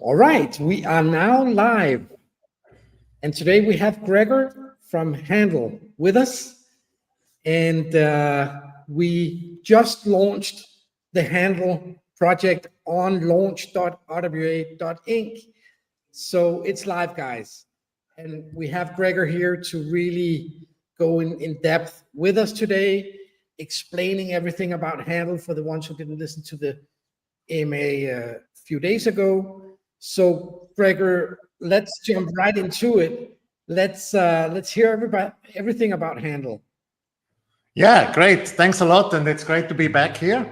All right, we are now live. And today we have Gregor from HANDL with us. And we just launched the HANDL project on launch.rwa.inc. So it's live, guys. And we have Gregor here to really go in depth with us today, explaining everything about HANDL for the ones who didn't listen to the AMA a few days ago. So, Gregor, let's jump right into it. Let's hear everything about HANDL. Yeah, great. Thanks a lot, and it's great to be back here.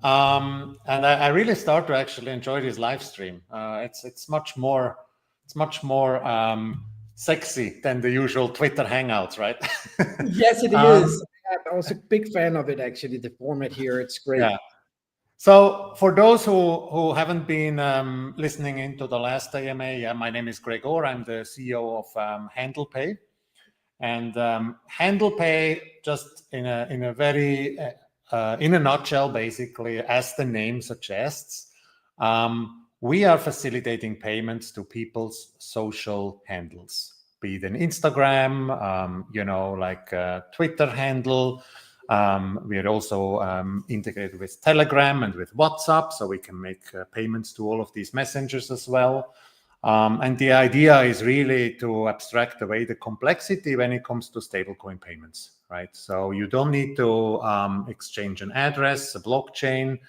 And I really start to actually enjoy this live stream. It's much more sexy than the usual Twitter hangouts, right? Yes, it is. I was a big fan of it, actually. The format here, it's great. Yeah. So for those who haven't been listening into the last AMA, my name is Gregor. I'm the CEO of HANDL Pay. And HANDL Pay, just in a very in a nutshell, basically, as the name suggests, we are facilitating payments to people's social handles, be it an Instagram, like a Twitter handle. We are also integrated with Telegram and with WhatsApp, so we can make payments to all of these messengers as well. And the idea is really to abstract away the complexity when it comes to stablecoin payments, right? So you don't need to exchange an address, a blockchain.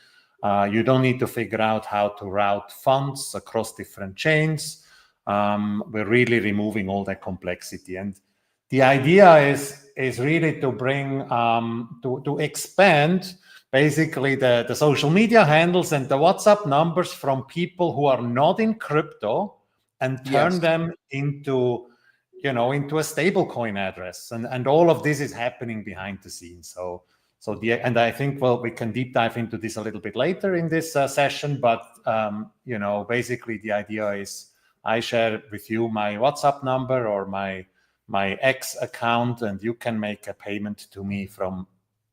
You don't need to figure out how to route funds across different chains. We're really removing all that complexity. And the idea is really to bring, to expand basically the social media handles and the WhatsApp numbers from people who are not in crypto and turn them into a stablecoin address. And all of this is happening behind the scenes. And I think, we can deep dive into this a little bit later in this session, but, basically the idea is I share with you my WhatsApp number or my X account, and you can make a payment to me from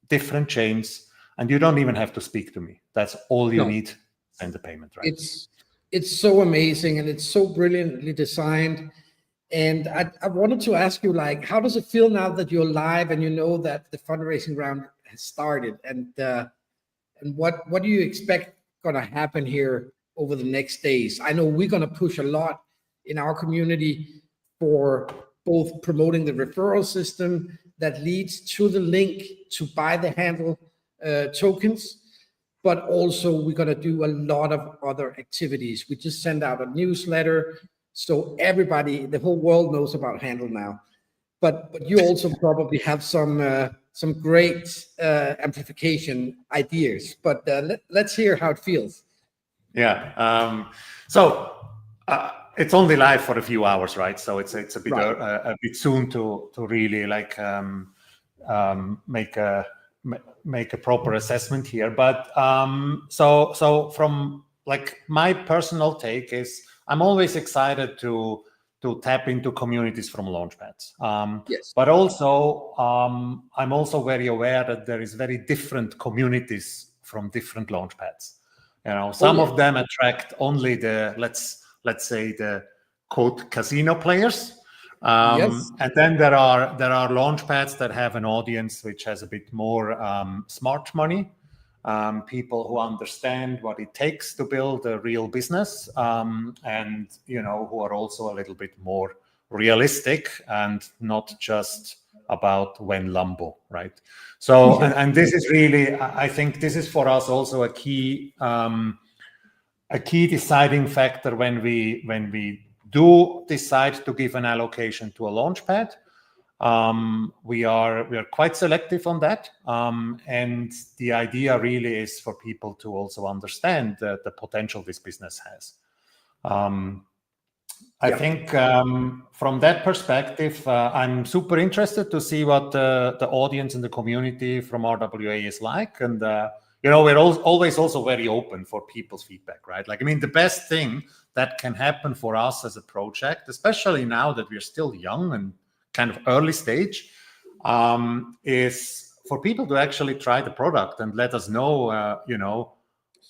different chains, and you don't even have to speak to me. That's all you need to send the payment, right? It's so amazing, and it's so brilliantly designed. And I wanted to ask you, how does it feel now that you're live and you know that the fundraising round has started? And what do you expect going to happen here over the next days? I know we're going to push a lot in our community for both promoting the referral system that leads to the link to buy the HANDL tokens, but also we're going to do a lot of other activities. We just send out a newsletter, so everybody, the whole world knows about HANDL now. But you also probably have some great amplification ideas. But let's hear how it feels. Yeah. It's only live for a few hours, right? So it's a bit soon to really make a proper assessment here. But so from my personal take is I'm always excited to tap into communities from launchpads. But also I'm also very aware that there is very different communities from different launchpads. Some of them attract only the let's say the quote casino players. And then there are launchpads that have an audience which has a bit more smart money, people who understand what it takes to build a real business, and who are also a little bit more realistic and not just about when Lambo, right? So and this is really, I think this is for us also a key deciding factor when we do decide to give an allocation to a launchpad. We are quite selective on that, and the idea really is for people to also understand the potential this business has. I think from that perspective, I'm super interested to see what the audience and the community from RWA is like, and we're always also very open for people's feedback, right? The best thing that can happen for us as a project, especially now that we're still young and kind of early stage, is for people to actually try the product and let us know,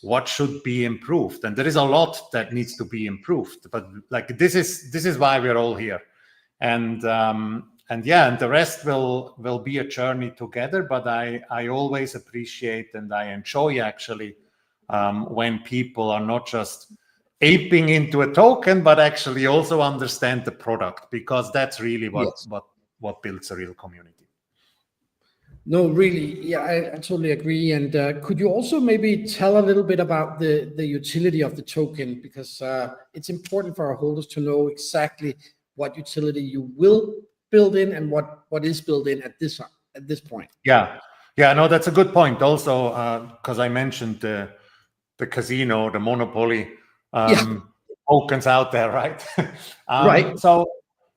what should be improved. And there is a lot that needs to be improved, but like this is why we're all here. And the rest will be a journey together. But I always appreciate and I enjoy actually when people are not just aping into a token, but actually also understand the product, because that's really what builds a real community. No, really, yeah, I totally agree. And could you also maybe tell a little bit about the utility of the token, because it's important for our holders to know exactly what utility you will build in and what is built in at this point. Yeah, no, that's a good point. Also, because I mentioned the casino, the monopoly tokens out there, right? Right. So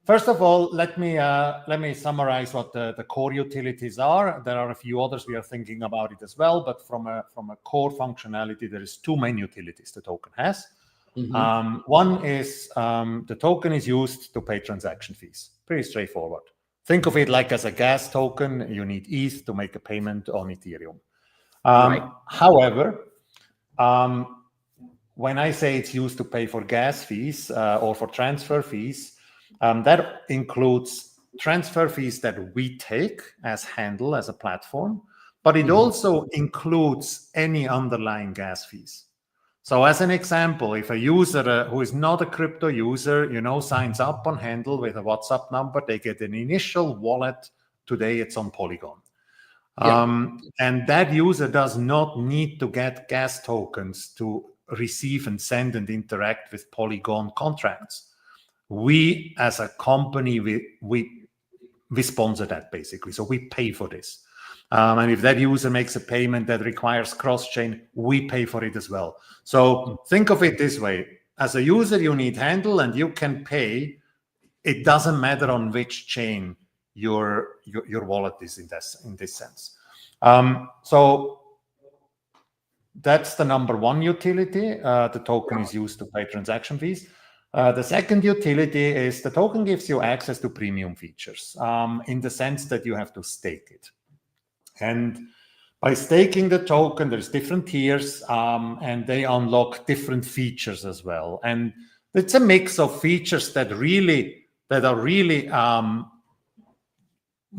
first of all, let me summarize what the core utilities are. There are a few others we are thinking about it as well, but from a core functionality, there is two main utilities the token has. One is the token is used to pay transaction fees. Pretty straightforward. Think of it like as a gas token. You need ETH to make a payment on Ethereum. However, when I say it's used to pay for gas fees or for transfer fees, that includes transfer fees that we take as HANDL, as a platform, but it also includes any underlying gas fees. So as an example, if a user who is not a crypto user, signs up on HANDL with a WhatsApp number, they get an initial wallet. Today it's on Polygon. And that user does not need to get gas tokens to receive and send and interact with Polygon contracts. We, as a company, we sponsor that basically. So we pay for this. And if that user makes a payment that requires cross-chain, we pay for it as well. So think of it this way. As a user, you need HANDL and you can pay. It doesn't matter on which chain your wallet is in this sense. So that's the number one utility. The token is used to pay transaction fees. The second utility is the token gives you access to premium features in the sense that you have to stake it. And by staking the token, there's different tiers and they unlock different features as well. And it's a mix of features that are really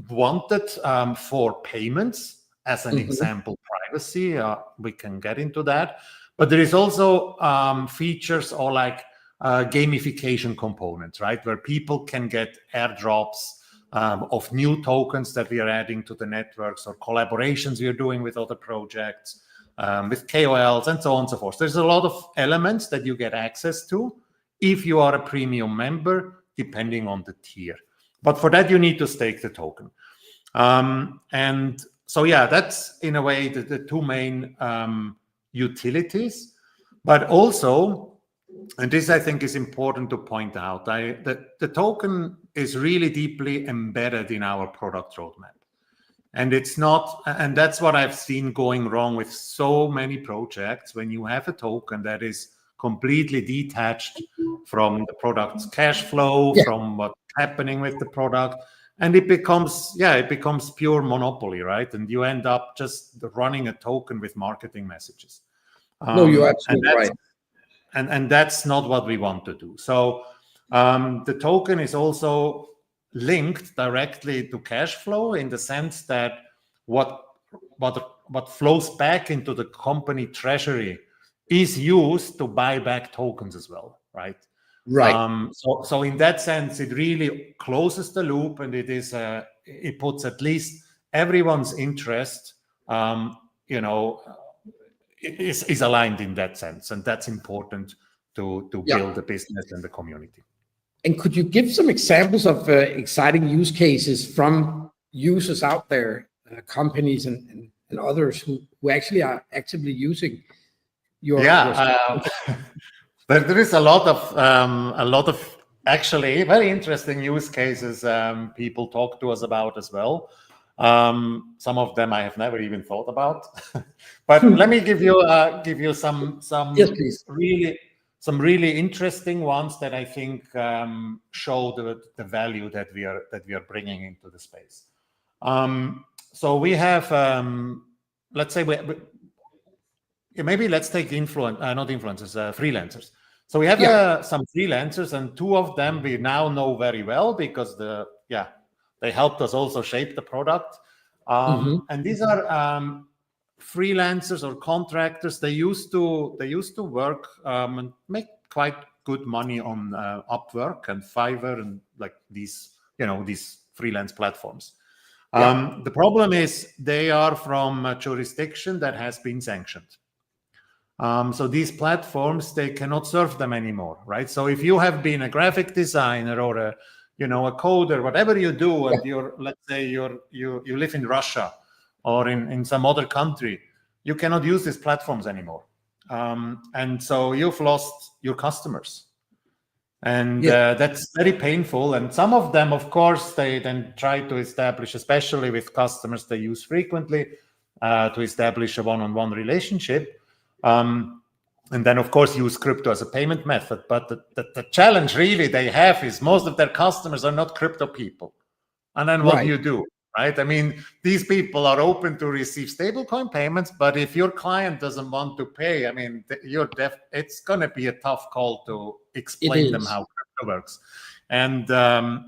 wanted for payments. As an example, privacy, we can get into that. But there is also features or like gamification components, right? Where people can get airdrops of new tokens that we are adding to the networks, or collaborations we are doing with other projects, with KOLs and so on and so forth. There's a lot of elements that you get access to if you are a premium member, depending on the tier. But for that, you need to stake the token. And so, yeah, that's in a way the two main utilities. But also, and this I think is important to point out, that the token is really deeply embedded in our product roadmap. And it's not, and that's what I've seen going wrong with so many projects, when you have a token that is completely detached from the product's cash flow, from what's happening with the product. And it becomes pure monopoly, right? And you end up just running a token with marketing messages. No, you're absolutely right. And that's not what we want to do. So the token is also linked directly to cash flow, in the sense that what flows back into the company treasury is used to buy back tokens as well, right? Right. So in that sense, it really closes the loop, and it puts at least everyone's interest, is aligned in that sense, and that's important to build the business and the community. And could you give some examples of exciting use cases from users out there, companies and others who actually are actively using your? There is a lot of actually very interesting use cases people talk to us about as well. Some of them I have never even thought about, but let me give you some Yes, please. really interesting ones that I think show the value that we are bringing into the space. So we have, let's say maybe let's take not influencers, freelancers. So we have some freelancers, and two of them we now know very well because they helped us also shape the product. And these are freelancers or contractors. They used to work and make quite good money on Upwork and Fiverr and like these freelance platforms. The problem is they are from a jurisdiction that has been sanctioned. So these platforms, they cannot serve them anymore, right? So if you have been a graphic designer or a coder, whatever you do, and let's say you live in Russia or in some other country, you cannot use these platforms anymore. And so you've lost your customers. And that's very painful. And some of them, of course, they then try to establish, especially with customers they use frequently, to establish a one-on-one relationship. And then, of course, use crypto as a payment method. But the challenge really they have is most of their customers are not crypto people. And then what do you do, right? I mean, these people are open to receive stablecoin payments, but if your client doesn't want to pay, I mean, it's going to be a tough call to explain them how crypto works. And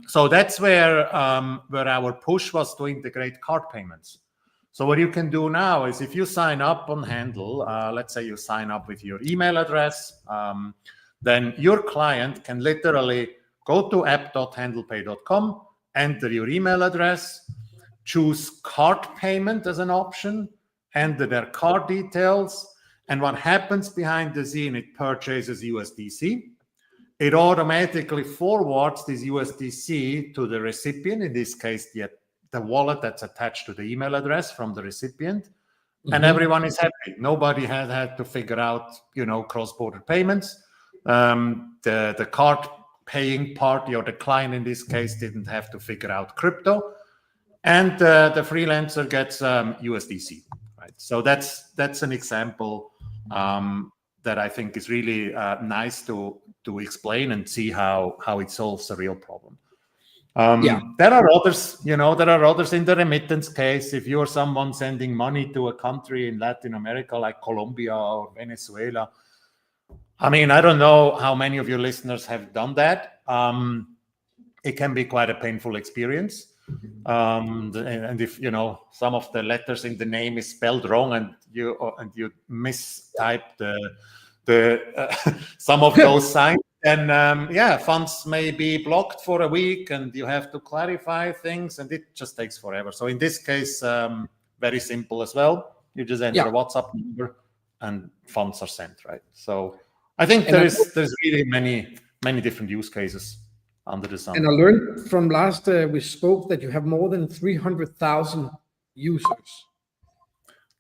so that's where our push was to integrate card payments. So what you can do now is if you sign up on HANDL, let's say you sign up with your email address, then your client can literally go to app.handlepay.com, enter your email address, choose card payment as an option, enter their card details, and what happens behind the scene, it purchases USDC. It automatically forwards this USDC to the recipient, in this case, the wallet that's attached to the email address from the recipient, and everyone is happy. Nobody has had to figure out, cross-border payments. The card paying party or the client in this case didn't have to figure out crypto, and the freelancer gets USDC. Right. So that's an example that I think is really nice to explain and see how it solves a real problem. There are others, there are others in the remittance case. If you're someone sending money to a country in Latin America like Colombia or Venezuela, I mean, I don't know how many of your listeners have done that. It can be quite a painful experience. And if some of the letters in the name is spelled wrong and you mistype some of those signs, then funds may be blocked for a week and you have to clarify things and it just takes forever. So in this case, very simple as well. You just enter a WhatsApp number and funds are sent, right? So I think there's really many different use cases under the sun. And I learned from last we spoke that you have more than 300,000 users.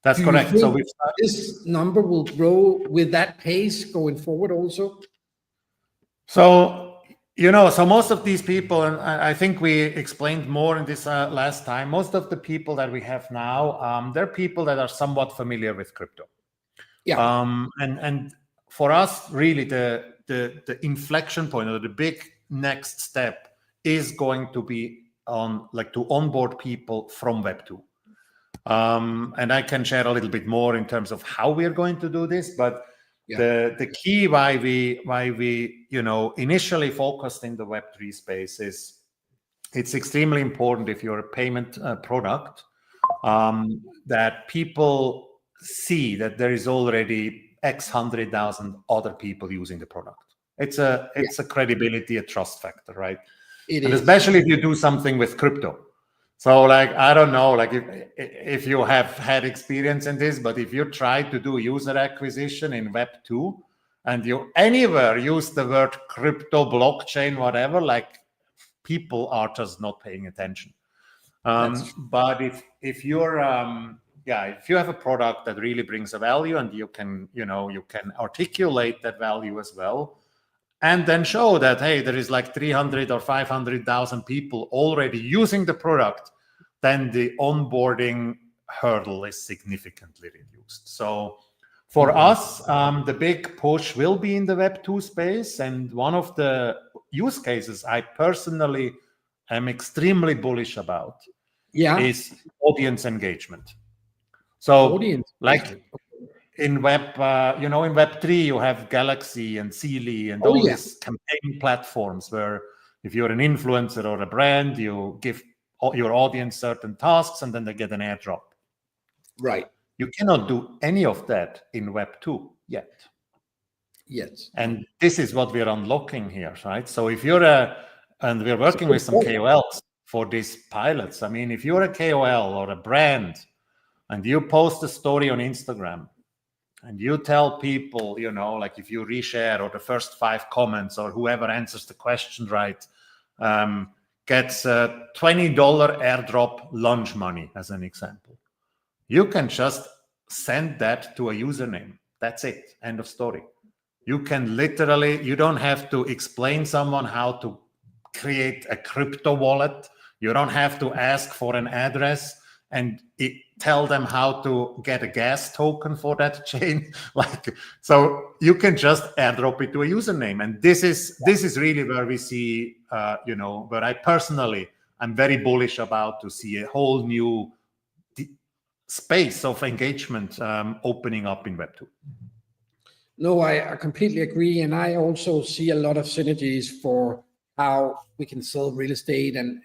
That's correct. So this number will grow with that pace going forward also? So, so most of these people, and I think we explained more in this last time, most of the people that we have now, they're people that are somewhat familiar with crypto. And for us, really, the inflection point or the big next step is going to be to onboard people from Web 2. And I can share a little bit more in terms of how we are going to do this, but the key why we initially focused in the Web3 space is it's extremely important if you're a payment product that people see that there is already X 100,000 other people using the product. It's a credibility, a trust factor, right? It and is. Especially if you do something with crypto. So I don't know, if you have had experience in this, but if you try to do user acquisition in Web 2 and you anywhere use the word crypto, blockchain, whatever, people are just not paying attention. But if you're, if you have a product that really brings a value and you can articulate that value as well, and then show that, hey, there is 300 or 500,000 people already using the product, then the onboarding hurdle is significantly reduced. So for us, the big push will be in the Web 2 space. And one of the use cases I personally am extremely bullish about is audience engagement. So in Web, in Web3, you have Galaxy and Sealy and all these campaign platforms where if you're an influencer or a brand, you give your audience certain tasks and then they get an airdrop. Right. You cannot do any of that in Web2 yet. Yes. And this is what we're unlocking here, right? So if you're and we're working with some KOLs for these pilots. I mean, if you're a KOL or a brand and you post a story on Instagram and you tell people, like if you reshare or the first 5 comments or whoever answers the question right, gets a $20 airdrop lunch money, as an example. You can just send that to a username. That's it. End of story. You can literally, you don't have to explain someone how to create a crypto wallet. You don't have to ask for an address and tell them how to get a gas token for that chain. So you can just airdrop it to a username. And this is really where we see, where I personally, I'm very bullish about to see a whole new space of engagement opening up in Web2. No, I completely agree. And I also see a lot of synergies for how we can sell real estate and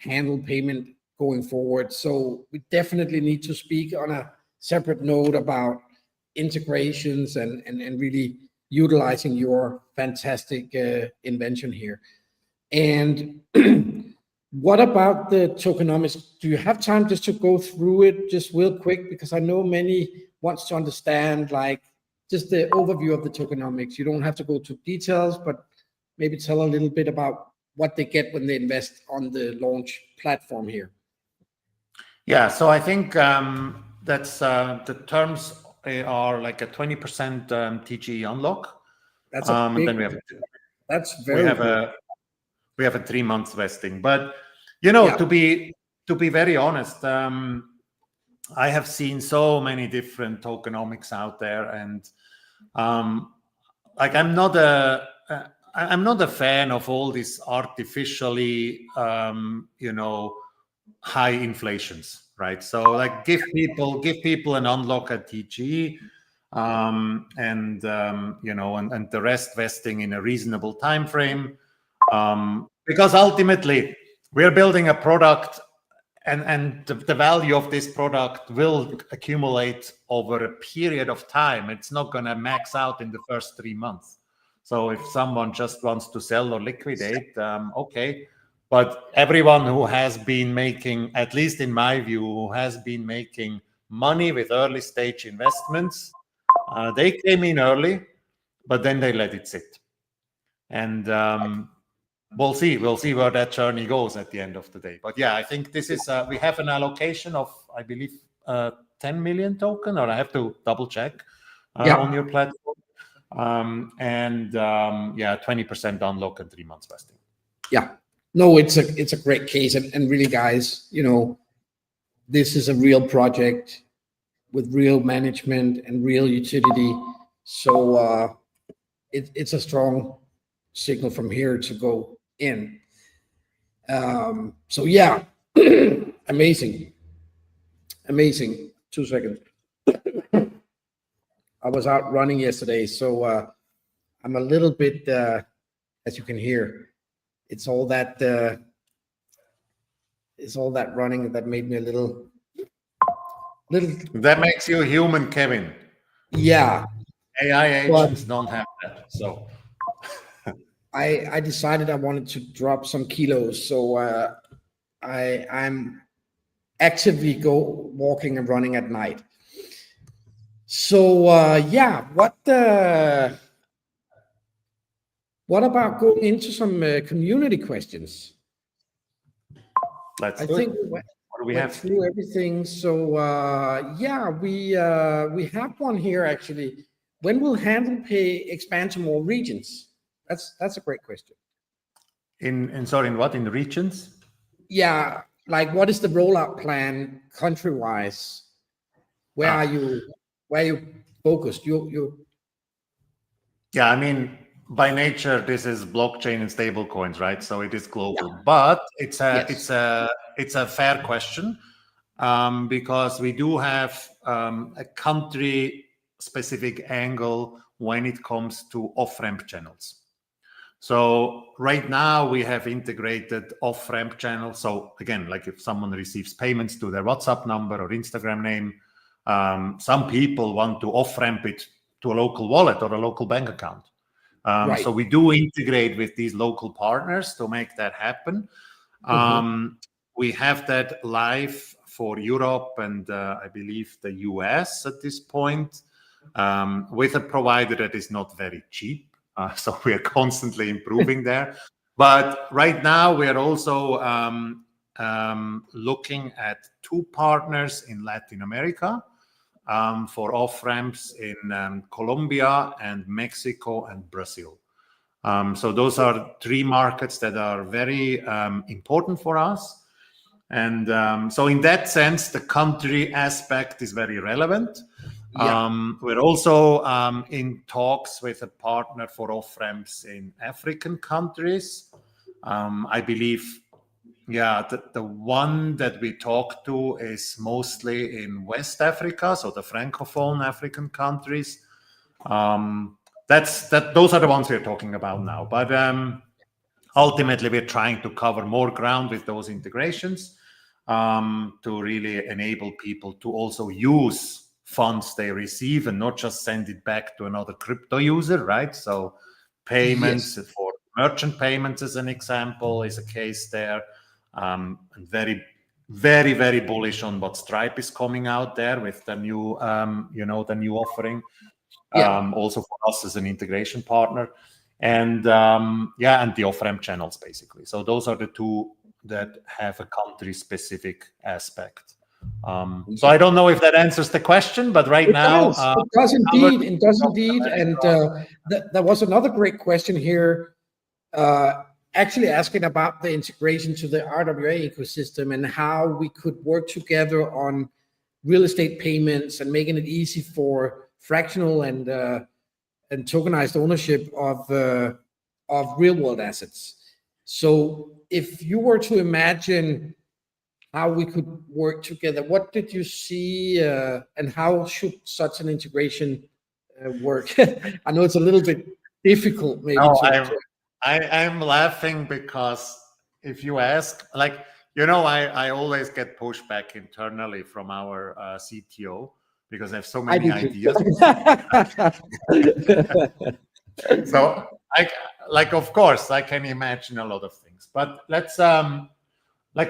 handle payment going forward. So we definitely need to speak on a separate note about integrations and really utilizing your fantastic invention here. And what about the tokenomics? Do you have time just to go through it just real quick? Because I know many wants to understand just the overview of the tokenomics. You don't have to go to details, but maybe tell a little bit about what they get when they invest on the launch platform here. Yeah, so I think that's the terms are like a 20% TGE unlock. That's a big, and then that's very good. We have a 3 months vesting, but to be very honest, I have seen so many different tokenomics out there, and I'm not a fan of all these artificially high inflations, right? So give people an unlock at TGE, and the rest vesting in a reasonable time frame, because ultimately we're building a product, and the value of this product will accumulate over a period of time. It's not going to max out in the first 3 months. So if someone just wants to sell or liquidate, okay. But everyone who has been making, at least in my view, who has been making money with early stage investments, they came in early, but then they let it sit. And we'll see where that journey goes at the end of the day. But yeah, I think this is, we have an allocation of, I believe, 10 million token, or I have to double check on your platform. 20% unlock and 3 months vesting. Yeah. No, it's a great case, and really, guys, this is a real project with real management and real utility. So it's a strong signal from here to go in. So yeah, amazing. 2 seconds. I was out running yesterday, so I'm a little bit, as you can hear. It's all that running that made me a little. That makes you human, Kevin. Yeah. AI agents don't have that. So I decided I wanted to drop some kilos, so I'm actively walking and running at night. So what about going into some community questions? Let's I do think it. what do we have through everything. So we have one here actually. When will HANDL Pay expand to more regions? That's a great question. In the regions? Yeah, what is the rollout plan country-wise? Where are you focused? Yeah, I mean, by nature, this is blockchain and stable coins, right? So it is global, but it's a fair question, because we do have a country-specific angle when it comes to off-ramp channels. So right now we have integrated off-ramp channels. So again, like if someone receives payments to their WhatsApp number or Instagram name, some people want to off-ramp it to a local wallet or a local bank account. Right. So we do integrate with these local partners to make that happen. We have that live for Europe and I believe the US at this point, with a provider that is not very cheap. So we are constantly improving there. But right now we are also looking at 2 partners in Latin America for off-ramps in Colombia and Mexico and Brazil. So those are 3 markets that are very important for us. And so in that sense, the country aspect is very relevant. We're also in talks with a partner for off-ramps in African countries. I believe, the one that we talk to is mostly in West Africa, so the Francophone African countries. Those are the ones we're talking about now. But ultimately, we're trying to cover more ground with those integrations to really enable people to also use funds they receive and not just send it back to another crypto user, right? So payments for merchant payments, as an example, is a case there. And very, very, very bullish on what Stripe is coming out there with the new, the new offering. Also for us as an integration partner, and and the off-ramp channels, basically. So those are the 2 that have a country-specific aspect. So I don't know if that answers the question, but right now it does indeed. It does indeed. And there was another great question here, actually asking about the integration to the RWA ecosystem and how we could work together on real estate payments and making it easy for fractional and tokenized ownership of real world assets. So if you were to imagine how we could work together, what did you see and how should such an integration work? I know it's a little bit difficult, maybe. I'm laughing because if you ask, I always get pushback internally from our CTO because I have so many ideas. So of course, I can imagine a lot of things, but let's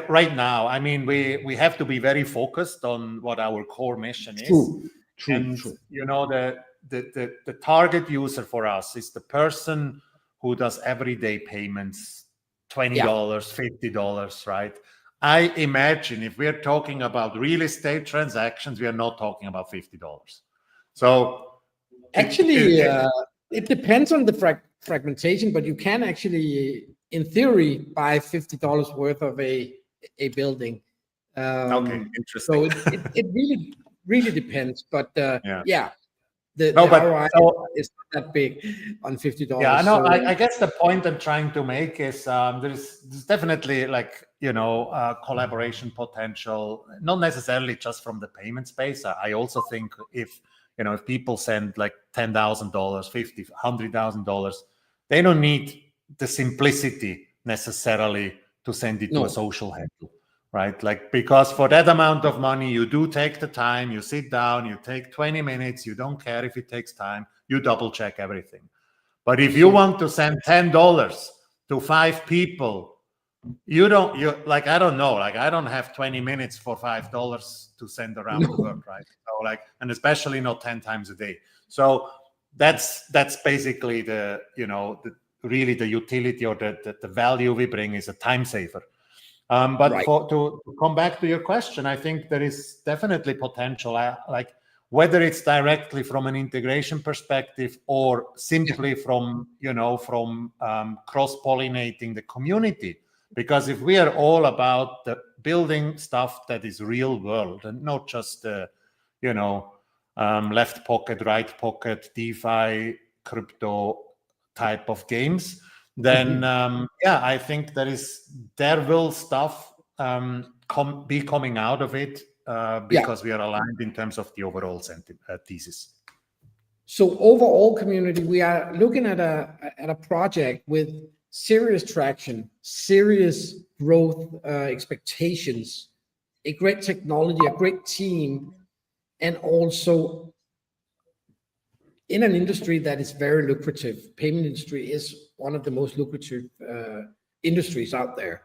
right now, I mean, we have to be very focused on what our core mission is. True. The target user for us is the person who does everyday payments, $20, $50, right? I imagine if we're talking about real estate transactions, we are not talking about $50. So actually, it depends on the fragmentation, but you can actually, in theory, buy $50 worth of a building. Okay, So interesting. it really depends, but the ROI is not that big on $50. Yeah, I know. So, I guess the point I'm trying to make is there's definitely collaboration potential, not necessarily just from the payment space. I also think if people send like $10,000, $50,000, $100,000, they don't need the simplicity necessarily to send it to a social handle, right? Because for that amount of money, you do take the time, you sit down, you take 20 minutes, you don't care if it takes time, you double check everything. But if you want to send $10 to 5 people, I don't know, I don't have 20 minutes for $5 to send around the world, right? So and especially not 10 times a day. So that's basically really the utility or the value we bring is a time saver. But to come back to your question, I think there is definitely potential, whether it's directly from an integration perspective or simply from cross-pollinating the community. Because if we are all about the building stuff that is real world and not just left pocket, right pocket, DeFi, crypto type of games, then I think there will stuff be coming out of it because we are aligned in terms of the overall thesis. So overall community, we are looking at a project with serious traction, serious growth expectations, a great technology, a great team, and also in an industry that is very lucrative. Payment industry is one of the most lucrative industries out there.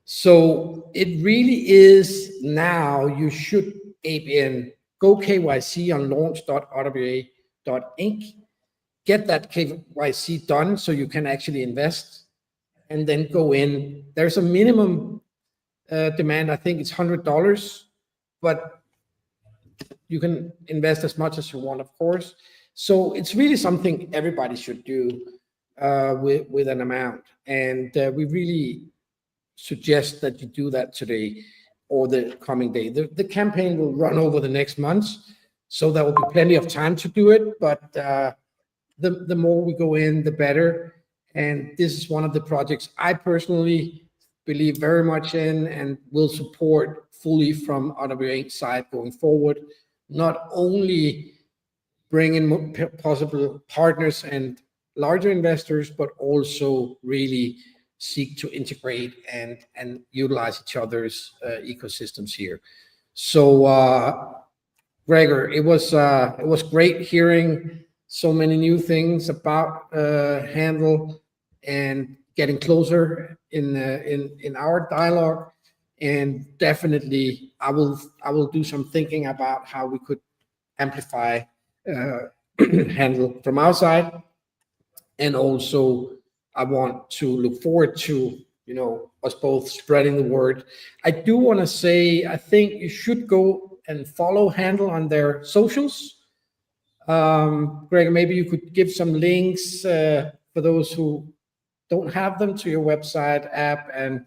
So it really is now, you should ape in, go KYC on launch.rwa Inc. Get that KYC done so you can actually invest, and then go in. There's a minimum demand, I think it's $100, but you can invest as much as you want, of course. So it's really something everybody should do with an amount. And we really suggest that you do that today or the coming day. The campaign will run over the next months, so there will be plenty of time to do it. But the more we go in, the better. And this is one of the projects I personally believe very much in and will support fully from RWA Inc. side going forward. Not only bring in possible partners and larger investors, but also really seek to integrate and utilize each other's ecosystems here. So Gregor, it was great hearing so many new things about HANDL and getting closer in our dialogue. And definitely, I will do some thinking about how we could amplify HANDL from our side. And also, I want to look forward to, us both spreading the word. I do want to say, I think you should go and follow HANDL on their socials. Greg, maybe you could give some links for those who don't have them to your website, app, and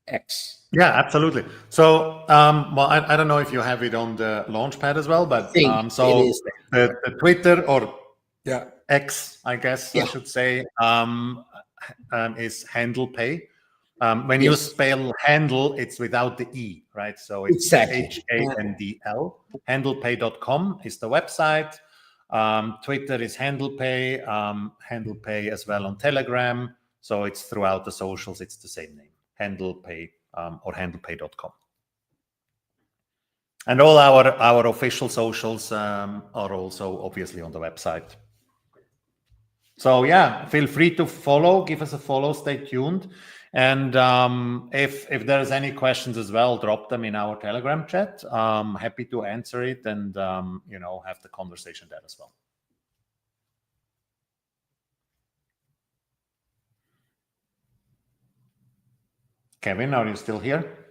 X. Yeah, absolutely. So, well, I don't know if you have it on the Launchpad as well, but so it is the Twitter or X, I guess I should say, is HANDL Pay. When you spell handle, it's without the E, right? So it's HANDL. HANDLPay.com is the website. Twitter is HANDL Pay. HANDL Pay as well on Telegram. So it's throughout the socials. It's the same name, HANDL Pay or HANDLPay.com. And all our official socials are also obviously on the website. So yeah, feel free to follow, give us a follow, stay tuned. And if there's any questions as well, drop them in our Telegram chat. Happy to answer it and, have the conversation there as well. Kevin, are you still here?